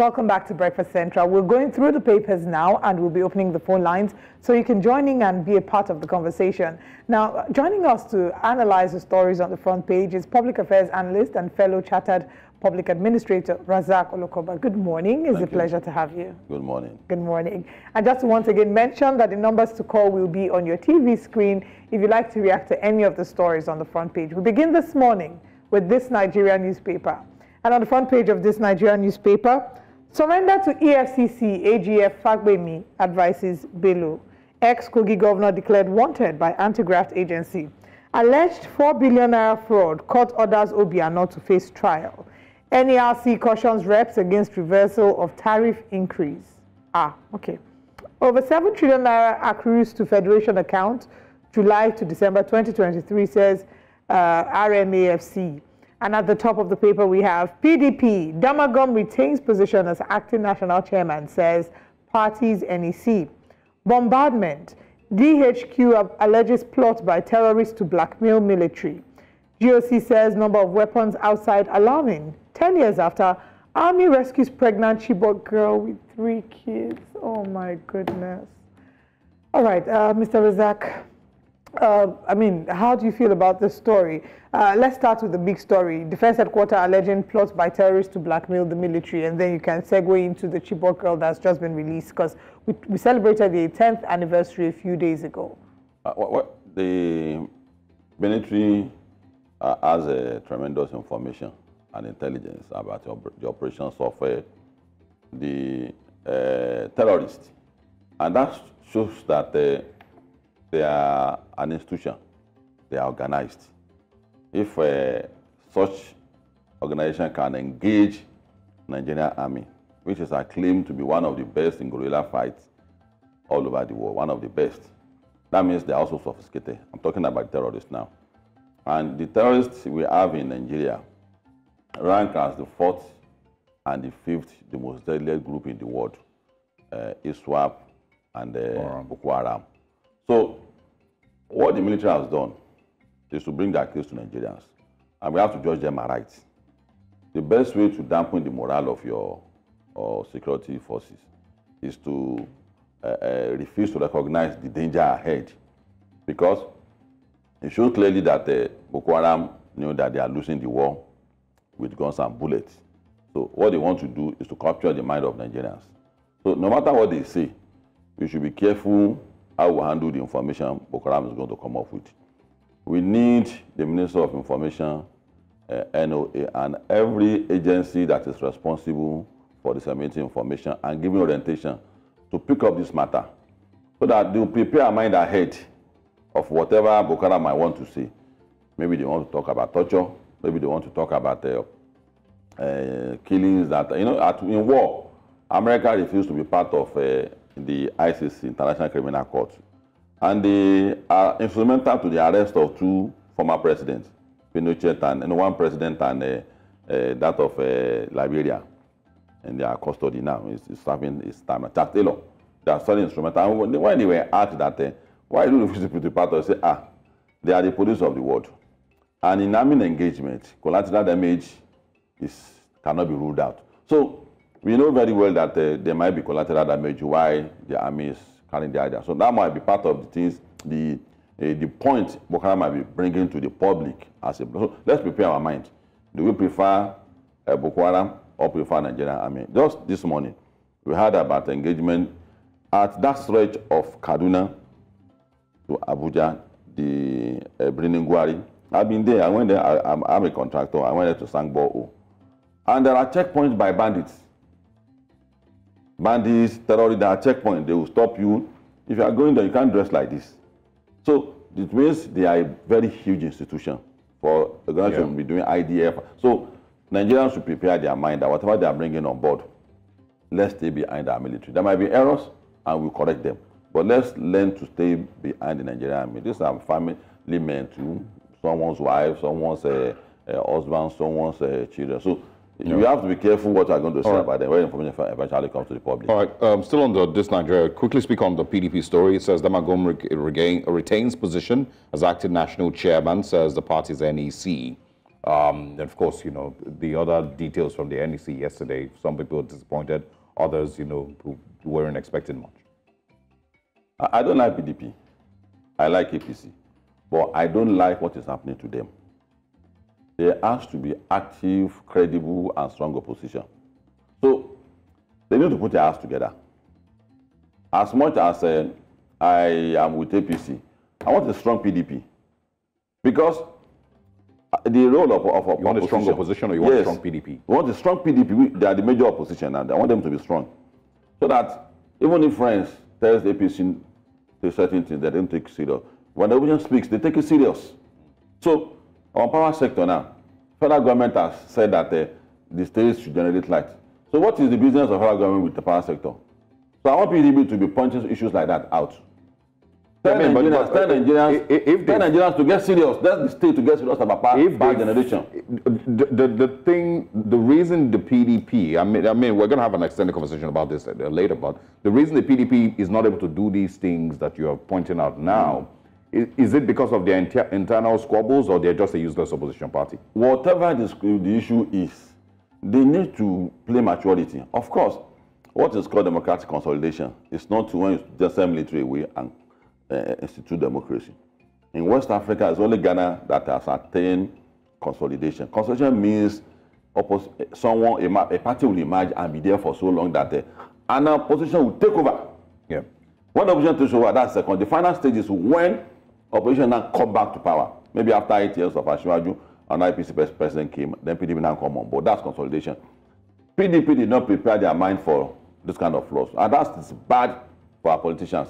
Welcome back to Breakfast Central. We're going through the papers now and we'll be opening the phone lines so you can join in and be a part of the conversation. Now, joining us to analyze the stories on the front page is Public Affairs Analyst and fellow Chartered Public Administrator Razaq Olokoba. Good morning. It's a pleasure to have you. Good morning. Good morning. And just to once again mention that the numbers to call will be on your TV screen if you'd like to react to any of the stories on the front page. We begin this morning with this Nigerian newspaper. And on the front page of this Nigerian newspaper, surrender to EFCC, AGF Fagbemi advises Bello. Ex-Kogi governor declared wanted by anti-graft agency. Alleged 4 billion naira fraud, court orders Obiano to face trial. NERC cautions reps against reversal of tariff increase. Okay. Over 7 trillion naira accrues to Federation account, July to December 2023, says RMAFC. And at the top of the paper, we have PDP. Damagum retains position as acting national chairman, says party's NEC. Bombardment. DHQ alleges plot by terrorists to blackmail military. GOC says number of weapons outside alarming. 10 years after, Army rescues pregnant Chibok girl with 3 kids. Oh, my goodness. All right, Mr. Razaq. How do you feel about this story? Let's start with the big story. Defense Headquarters alleging plots by terrorists to blackmail the military, and then you can segue into the Chibok girl that's just been released, because we celebrated the 10th anniversary a few days ago. The military has a tremendous information and intelligence about the operations of the terrorists, and that shows that they are an institution. They are organized. If such organization can engage Nigerian Army, which is acclaimed to be one of the best in guerrilla fights all over the world, one of the best, that means they are also sophisticated. I'm talking about terrorists now. And the terrorists we have in Nigeria rank as the 4th and the 5th, the most deadly group in the world, ISWAP and Boko Haram. So, what the military has done is to bring their case to Nigerians, and we have to judge them aright. The best way to dampen the morale of your security forces is to refuse to recognize the danger ahead, because it shows clearly that Boko Haram knew that they are losing the war with guns and bullets. So what they want to do is to capture the mind of Nigerians. So no matter what they say, we should be careful how we handle the information Boko Haram is going to come up with. We need the Minister of Information, NOA, and every agency that is responsible for disseminating information and giving orientation to pick up this matter, so that they will prepare a mind ahead of whatever Boko Haram might want to say. Maybe they want to talk about torture, maybe they want to talk about killings that, in war, America refused to be part of the ICC, International Criminal Court. And they are instrumental to the arrest of 2 former presidents, Pinochet and one president and that of Liberia. And they are custody now. It's serving his time. Taylor, they are still instrumental. And when they were asked that, why do you refuse to be part of it? Say, they are the police of the world. And in army engagement, collateral damage cannot be ruled out. So we know very well that there might be collateral damage while the army is carrying the idea. So that might be part of the things, the point Boko Haram might be bringing to the public. So let's prepare our mind. Do we prefer Boko Haram or prefer Nigerian Army? Just this morning, we heard about engagement at that stretch of Kaduna to Abuja, the Briningwari. I've been there. I went there. I'm a contractor. I went there to Sangbo. And there are checkpoints by bandits. Bandits, terrorists, there are checkpoints. They will stop you. If you are going there, you can't dress like this. So it means they are a very huge institution for the organization to be doing IDF. So Nigerians should prepare their mind that whatever they are bringing on board, let's stay behind our military. There might be errors, and we'll correct them. But let's learn to stay behind the Nigerian army. These are family men too. Someone's wife, someone's husband, someone's children. So you have to be careful what you are going to say about them when information eventually comes to the public. All right. Still on this Nigeria, quickly speak on the PDP story. It says Damagum retains position as acting national chairman, says the party's NEC. And of course, the other details from the NEC yesterday, some people were disappointed, others, who weren't expecting much. I don't like PDP. I like APC. But I don't like what is happening to them. There has to be active, credible, and strong opposition. So they need to put their hands together. As much as I am with APC, I want a strong PDP. Because the role of you want a strong opposition, or you want a strong PDP? We want a strong PDP. They are the major opposition, and I want them to be strong. So that even if friends tells APC to certain things, they don't take it serious. When the opposition speaks, they take it serious. So, our power sector now, federal government has said that the states should generate light. So what is the business of federal government with the power sector? So I want PDP to be pointing issues like that out. Tell Nigerians to get serious. That's the state to get serious about power generation. The reason the PDP, I mean, we're going to have an extended conversation about this later, but the reason the PDP is not able to do these things that you are pointing out now, is it because of their internal squabbles, or they're just a useless opposition party? Whatever the issue is, they need to play maturity. Of course, what is called democratic consolidation is not to when you just send military away and institute democracy. In West Africa, it's only Ghana that has attained consolidation. Consolidation means a party will emerge and be there for so long that an opposition will take over. Yeah. When the opposition takes over, that's second. The final stage is when opposition now come back to power. Maybe after 8 years of Asiwaju, an IPC president came, then PDP now come on board. That's consolidation. PDP did not prepare their mind for this kind of loss. And that's bad for our politicians.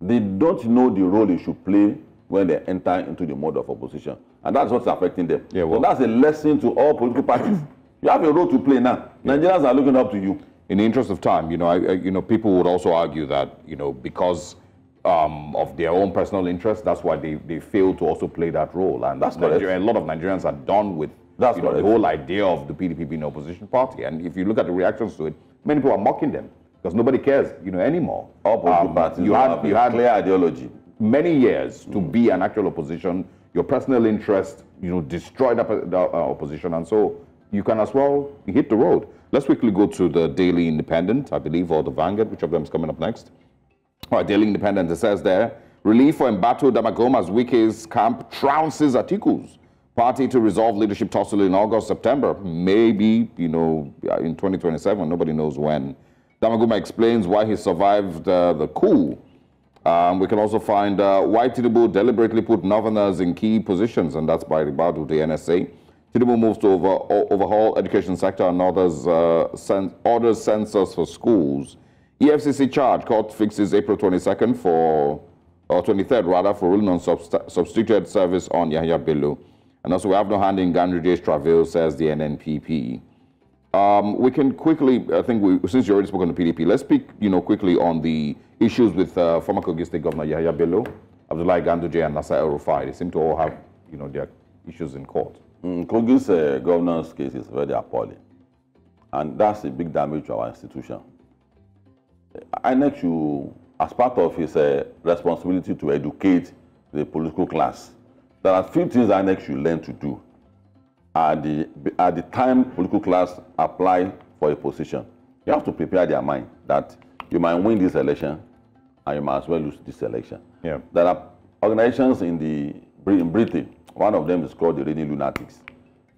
They don't know the role they should play when they enter into the mode of opposition. And that's what's affecting them. Yeah, well, so that's a lesson to all political parties. You have a role to play now. Yeah. Nigerians are looking up to you. In the interest of time, people would also argue that, because of their own personal interest, that's why they fail to also play that role. And that's a lot of Nigerians are done with the whole idea of the PDP being an opposition party. And if you look at the reactions to it, many people are mocking them because nobody cares, anymore. All political parties you had clear ideology. Many years to be an actual opposition. Your personal interest, destroyed the opposition, and so you can as well hit the road. Let's quickly go to the Daily Independent, I believe, or the Vanguard, which of them is coming up next. All right, Daily Independent, it says there, relief for embattled Damagoma's Wike's camp trounces Atiku's party to resolve leadership tussle in August, September. Maybe, in 2027, nobody knows when. Damagoma explains why he survived the coup. We can also find why Tinubu deliberately put northerners in key positions, and that's by Ribadu, the NSA. Tinubu moves to overhaul education sector and orders census for schools. EFCC charge, court fixes April 22nd or 23rd rather, for ruling on substituted service on Yahya Bello. And also we have no hand in Gandhi's travail, says the NNPP. We can quickly, since you already spoke on the PDP, let's speak, quickly on the issues with former Kogi State Governor Yahya Bello, Abdullahi Ganduje, and Nasser El-Rufai. They seem to all have, their issues in court. Kogi's governor's case is very appalling, and that's a big damage to our institution. INEC should, as part of his responsibility to educate the political class, there are few things INEC should learn to do. At the time political class apply for a position, you have to prepare their mind that you might win this election and you might as well lose this election. Yeah. There are organizations in Britain, one of them is called the Reading Lunatics.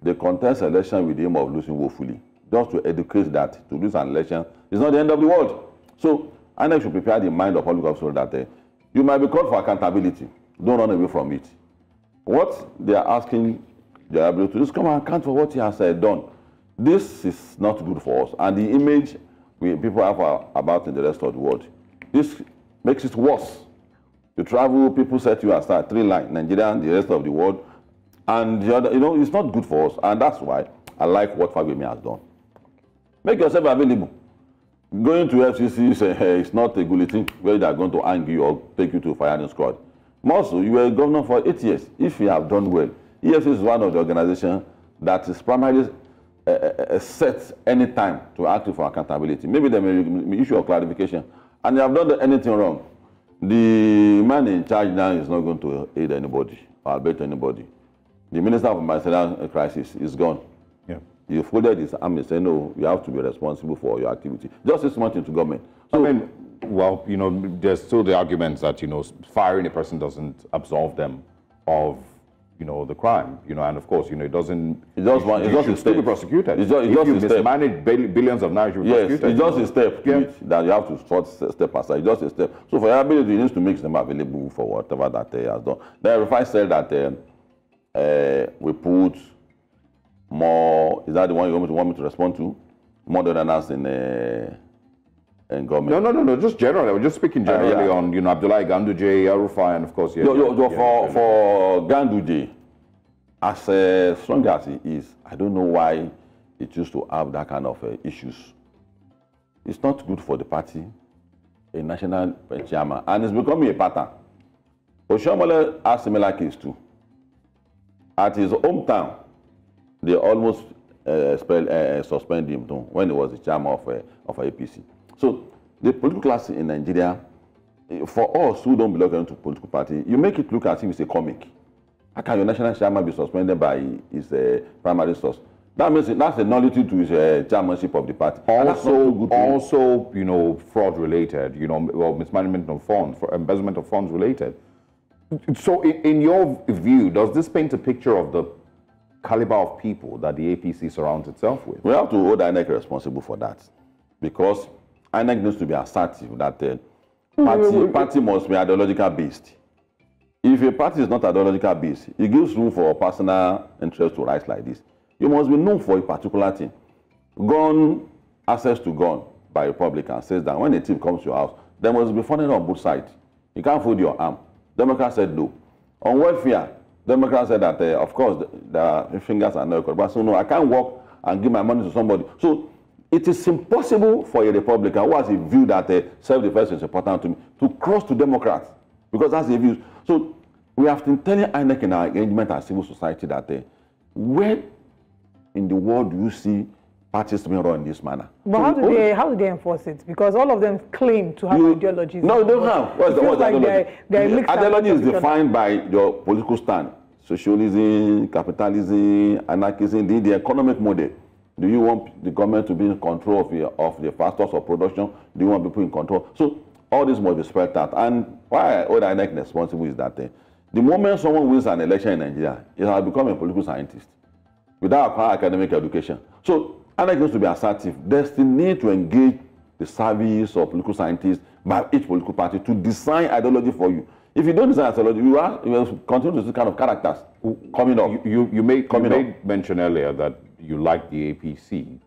They contest election with the aim of losing woefully, just to educate that to lose an election is not the end of the world. So INEC should prepare the mind of public officials that you might be called for accountability. Don't run away from it. What they are asking the ability to just come and account for what he has done. This is not good for us, and the image people have about in the rest of the world, this makes it worse. You travel, people set you aside, 3 lines, Nigeria and the rest of the world, and the other, it's not good for us, and that's why I like what Fagbemi has done. Make yourself available. Going to FCC is not a good thing where they are going to hang you or take you to a firing squad. Also, you were a governor for 8 years. If you have done well, EFCC is one of the organizations that is primarily set any time to act for accountability. Maybe they may issue a clarification, and they have done anything wrong. The man in charge now is not going to aid anybody or abet anybody. the Minister of Humanitarian Crisis is gone. Yeah. He folded his arm and said, no, you have to be responsible for your activity. Just 6 months into government. So, I mean, well, you know, there's still the arguments that, you know, firing a person doesn't absolve them of, you know, the crime, you know, and of course, you know, it doesn't. It should still be prosecuted. If you mismanage billions of naira, you should be prosecuted. It's just a step that you have to step aside. It's just a step. So for your ability, you need to make them available for whatever that they has done. Then Rufai said that we put more. Is that the one you want me to respond to? More than us in government. No. Just generally. I was just speaking generally on, you know, Abdullahi Ganduje, Rufai, and of course, for Ganduje, as strong as he is, I don't know why he chooses to have that kind of issues. It's not good for the party, a national chairman, and it's becoming a pattern. Oshiomhole has similar case too. At his hometown, they almost suspended him too, when he was the chairman of APC. So the political class in Nigeria, for us who don't belong to a political party, you make it look as if it's a comic. How can your national chairman be suspended by his primary source? That means that's a nullity to his chairmanship of the party. Also, you know, fraud related, you know, well, mismanagement of funds, embezzlement of funds related. So in your view, does this paint a picture of the caliber of people that the APC surrounds itself with? We have to hold INEC responsible for that, because INEC needs to be assertive that party must be ideological based. If a party is not ideological based, it gives room for personal interest to rise like this. You must be known for a particular thing. Access to gun by Republicans says that when a team comes to your house, there must be funding on both sides. You can't fold your arm. Democrats said no. On welfare, Democrats said that, of course, the fingers are not but so no, I can't walk and give my money to somebody. So it is impossible for a Republican who has a view that self-defense is important to me to cross to Democrats, because that's the view. So we have been telling INEC in our engagement as civil society that where in the world do you see parties being run in this manner? But how do they enforce it? Because all of them claim to have ideologies. No, they don't have. What's the ideology? Ideology is defined by your political stand. Socialism, capitalism, anarchism, the economic model. Do you want the government to be in control of the factors of production? Do you want people in control? So all this must be spelled out. And why I hold INEC responsible is that the moment someone wins an election in Nigeria, he has become a political scientist without academic education. So INEC needs to be assertive. There's the need to engage the service of political scientists by each political party to design ideology for you. If you don't design ideology, you will continue to see kind of characters coming up. You made mention earlier that you like the APC.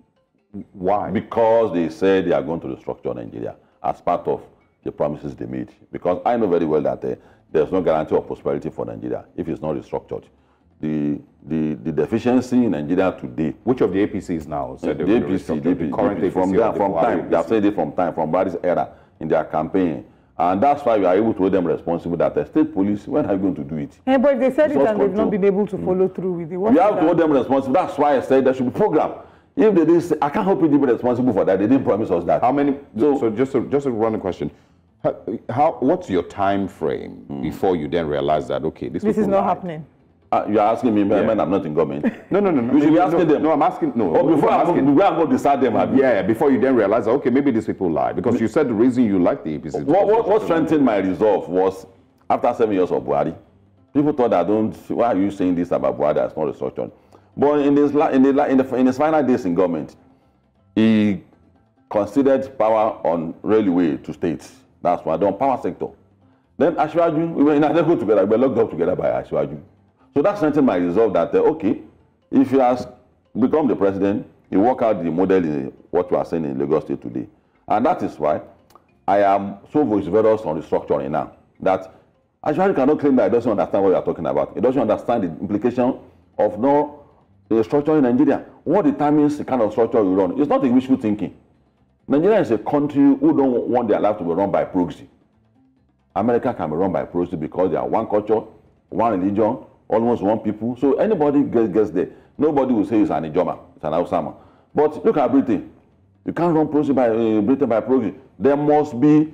Why? Because they said they are going to restructure Nigeria as part of the promises they made. Because I know very well that there's no guarantee of prosperity for Nigeria if it's not restructured. The deficiency in Nigeria today. Which of the APCs now said the APC, from time. They have said it from Buhari's era in their campaign. And that's why we are able to hold them responsible that the state police, when are you going to do it? Yeah, but if they said it and they've not been able to follow through with it. We have to hold them responsible. That's why I said there should be program. If they didn't say, I can't help you to be responsible for that. They didn't promise us that. How many? So just to run a question. What's your time frame before you then realize that, okay, this is not happening? You're asking me, man, I'm not in government. No. You should be asking them. No, I'm asking, no. Oh, before I'm going to decide them. Yeah, before you then realize, that, okay, maybe these people lie. Because you said the reason you like the APC. What strengthened my resolve was, after 7 years of Buhari, people thought why are you saying this about Buhari that's not restructured? But in his final days in government, he considered power on railway to states. That's why on power sector. Then Asiwaju, we were in Adeco together, we were locked up together by Asiwaju. So that strengthened my resolve that, okay, if he has become the president, he work out the model in what you are saying in Lagos State today. And that is why I am so vociferous on restructuring now. That Asiwaju cannot claim that he doesn't understand what you are talking about. He doesn't understand the implication of no structure in Nigeria. What determines the kind of structure you run? It's not a wishful thinking. Nigeria is a country who don't want their life to be run by proxy. America can be run by proxy because they are one culture, one religion, almost one people. So anybody gets there. Nobody will say it's an Ijoma, it's an Hausama. But look at Britain. You can't run proxy Britain by proxy. There must be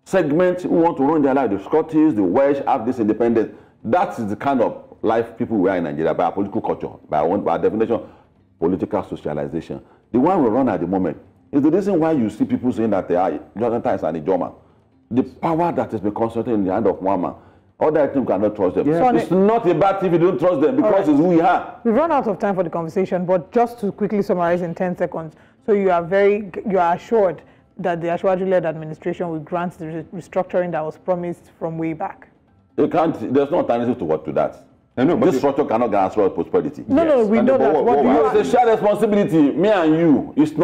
segments who want to run their life. The Scottish, the Welsh have this independence. That is the kind of life people we are in Nigeria, by our political culture, by our definition, political socialization. The one we run at the moment is the reason why you see people saying that they are Jonathan Times and the German. The power that has been concentrated in the hand of one man. Other teams cannot trust them. Yeah. So it's not a bad thing if you don't trust them, because it's who we are. We've run out of time for the conversation, but just to quickly summarize in 10 seconds. So you are assured that the Osarogie-led administration will grant the restructuring that was promised from way back. You can't. There's no alternative to that. No, this structure cannot guarantee prosperity. No, we know that. It's a shared responsibility. Me and you. It's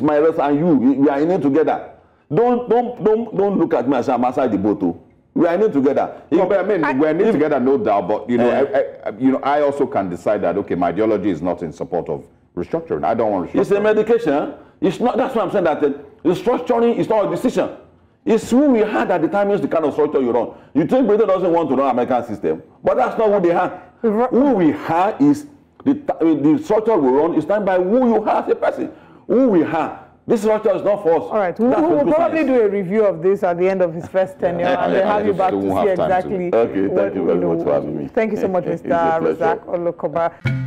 my rest and you. We are in it together. Don't look at me as I'm outside the boat. We are in it together. No, but I mean, we're in it together, no doubt. But I also can decide that my ideology is not in support of restructuring. I don't want restructuring. It's a medication. It's not. That's why I'm saying that restructuring is not a decision. It's who we had at the time is the kind of structure you run. You think Britain doesn't want to run American system, but that's not who they have. Who we have is the structure we run is done by who you have as a person. Who we have. This structure is not for us. All right, we'll probably do a review of this at the end of his first tenure, and then have you back to see exactly. Okay, thank you very much for having me. Thank you so much, Mr. Razaq Olokoba.